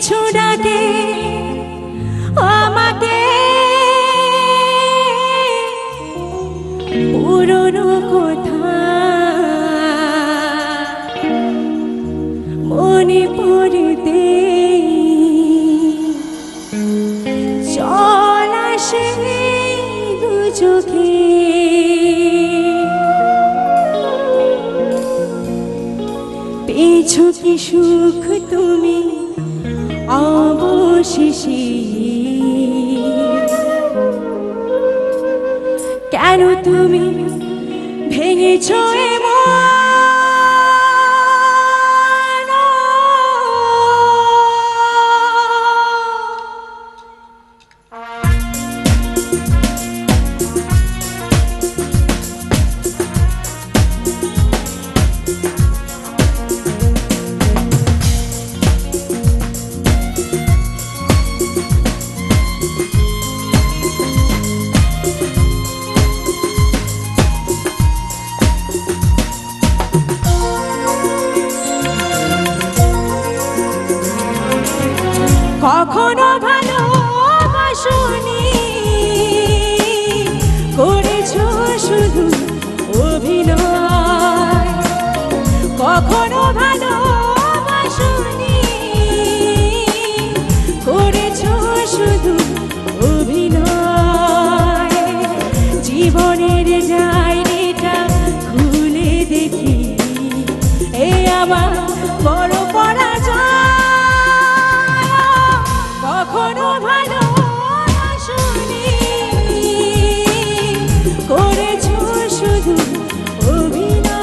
পিছু ডাকে আমাকে পুরনো কথা মনে পড়তে জল আসে দু চোখে পেয়েছো কি সুখ তুমি অবশেষে কেন তুমি ভেঙেছো এমন কখনো ভালোবাসনি করেছো শুধু অভিনয় কখনো ভালোবাসনি করেছো শুধু অভিনয় জীবনের ডায়েরিটা খুলে দেখি এই আমার বড় পরাজয় কখনো ভালোবাসনি করেছো শুধু অভিনয়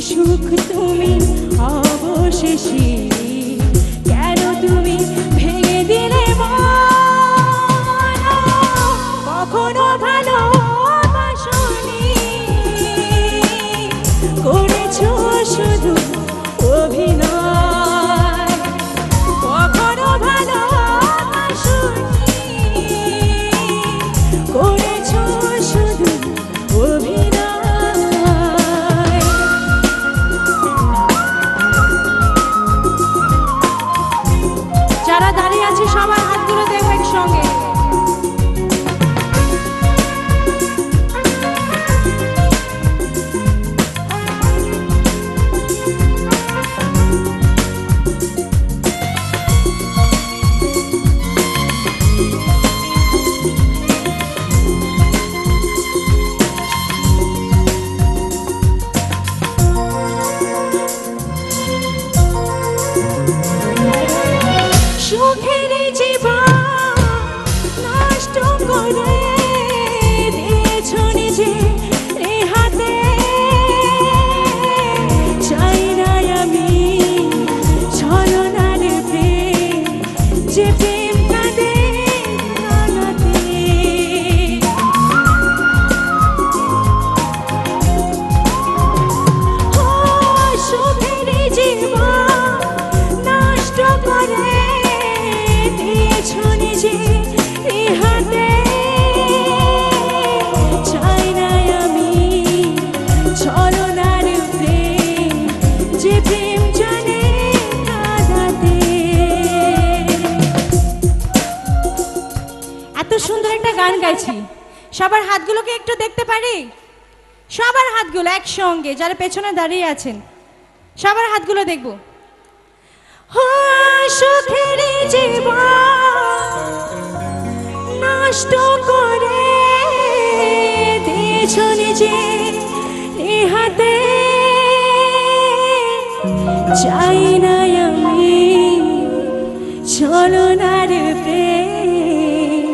সুখ তুমি অবশেষে কেন তুমি ভেঙে দিলে মন কখনো ভালোবাসনি করেছো শুধু অভিনয় কখনো ভালোবাসনি করেছো শুধু অভিনয় যারা দাঁড়িয়ে আছে সবার হাতগুলো দেখো একসঙ্গে সুখের জীবন নষ্ট করে দিয়েছো নিজে হাতে চাই না আমি ছলনার প্রেম যে প্রেম কাঁদে কাঁদাতে সুখের জীবন নষ্ট করে নিজে হাতে চাই না আমি ছলনার প্রেম যে প্রেম জানে কাঁদাতে গান গাইছি, সবার হাতগুলোকে একটু দেখতে পারি? সবার হাতগুলো একসঙ্গে, যারা পেছনে দাঁড়িয়ে আছেন সবার হাতগুলো দেখব। সুখের জীবন নষ্ট করে দিয়েছ নিজে হাতে, চাই না আমি ছলনার প্রেম,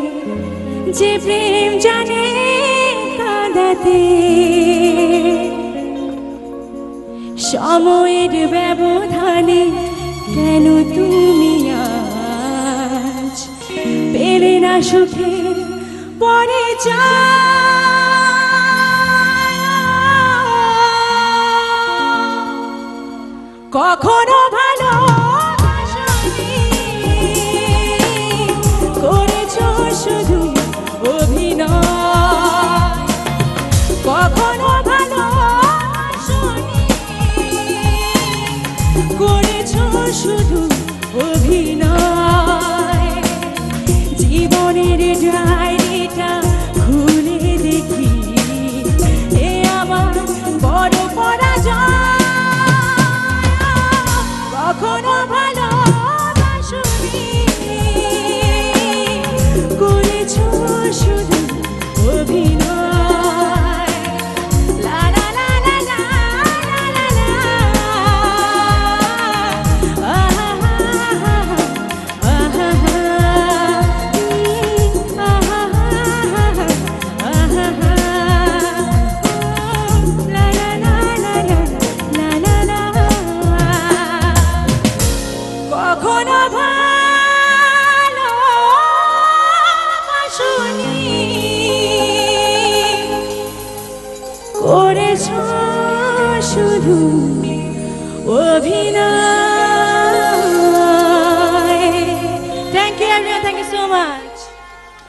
যে প্রেম জানে কাঁদাতে। সময়ের ব্যবধানে কেন তুমি আজ পেলে না সুখের পরিচয়? কখনো ভালোবাসনি, করেছ শুধু অভিনয়। কখনো ভালোবাসনি, করেছ শুধু অভিনয়। জীবনের ডায়েরিটা খুলে দেখি, এ আমার বড় পরাজয়। কখনো ভালোবাসনি, করেছ শুধু অভিনয়। লা লা লা লা লা লা লা লা, আহা আহা আহা আহা, লা লা লা লা লা লা লা। কখনো ভালোবাসনি, করেছ শুধু অভিনয়। Thank you everyone, thank you so much.